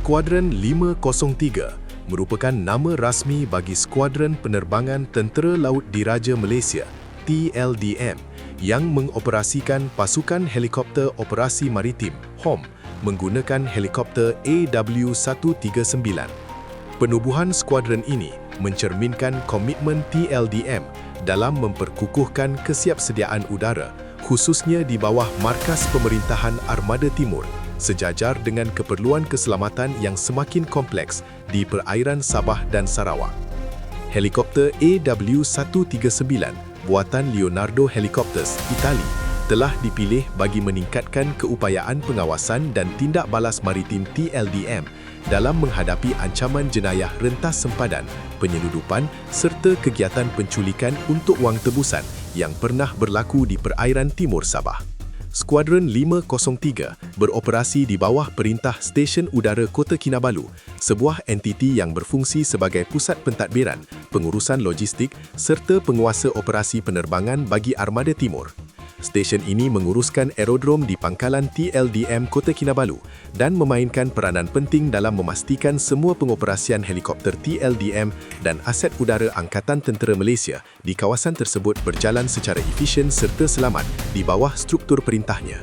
Skuadron 503 merupakan nama rasmi bagi Skuadron Penerbangan Tentera Laut Diraja Malaysia (TLDM) yang mengoperasikan pasukan helikopter operasi maritim (HOM) menggunakan helikopter AW139. Penubuhan skuadron ini mencerminkan komitmen TLDM dalam memperkukuhkan kesiapsediaan udara, khususnya di bawah Markas Pemerintahan Armada Timur, sejajar dengan keperluan keselamatan yang semakin kompleks di perairan Sabah dan Sarawak. Helikopter AW139 buatan Leonardo Helicopters, Itali, telah dipilih bagi meningkatkan keupayaan pengawasan dan tindak balas maritim TLDM dalam menghadapi ancaman jenayah rentas sempadan, penyeludupan serta kegiatan penculikan untuk wang tebusan yang pernah berlaku di perairan timur Sabah. Skuadron 503 beroperasi di bawah Perintah Stesen Udara Kota Kinabalu, sebuah entiti yang berfungsi sebagai pusat pentadbiran, pengurusan logistik serta penguasa operasi penerbangan bagi Armada Timur. Stesen ini menguruskan aerodrom di pangkalan TLDM Kota Kinabalu dan memainkan peranan penting dalam memastikan semua pengoperasian helikopter TLDM dan aset udara Angkatan Tentera Malaysia di kawasan tersebut berjalan secara efisien serta selamat di bawah struktur perintahnya.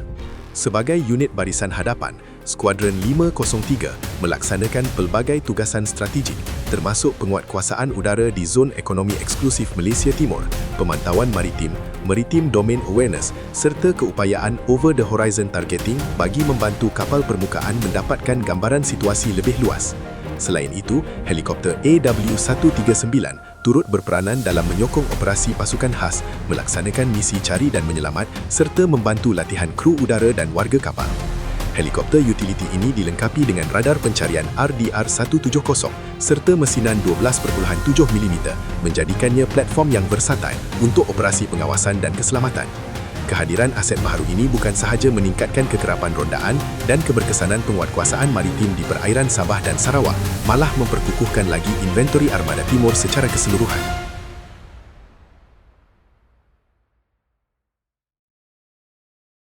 Sebagai unit barisan hadapan, Skuadron 503 melaksanakan pelbagai tugasan strategik termasuk penguatkuasaan udara di Zon Ekonomi Eksklusif Malaysia Timur, pemantauan maritim, Maritime Domain Awareness serta keupayaan over-the-horizon targeting bagi membantu kapal permukaan mendapatkan gambaran situasi lebih luas. Selain itu, helikopter AW139 turut berperanan dalam menyokong operasi pasukan khas, melaksanakan misi cari dan menyelamat serta membantu latihan kru udara dan warga kapal. Helikopter utility ini dilengkapi dengan radar pencarian RDR-170 serta mesinan 12.7 mm, menjadikannya platform yang versatil untuk operasi pengawasan dan keselamatan. Kehadiran aset baharu ini bukan sahaja meningkatkan kekerapan rondaan dan keberkesanan penguatkuasaan maritim di perairan Sabah dan Sarawak, malah memperkukuhkan lagi inventori Armada Timur secara keseluruhan.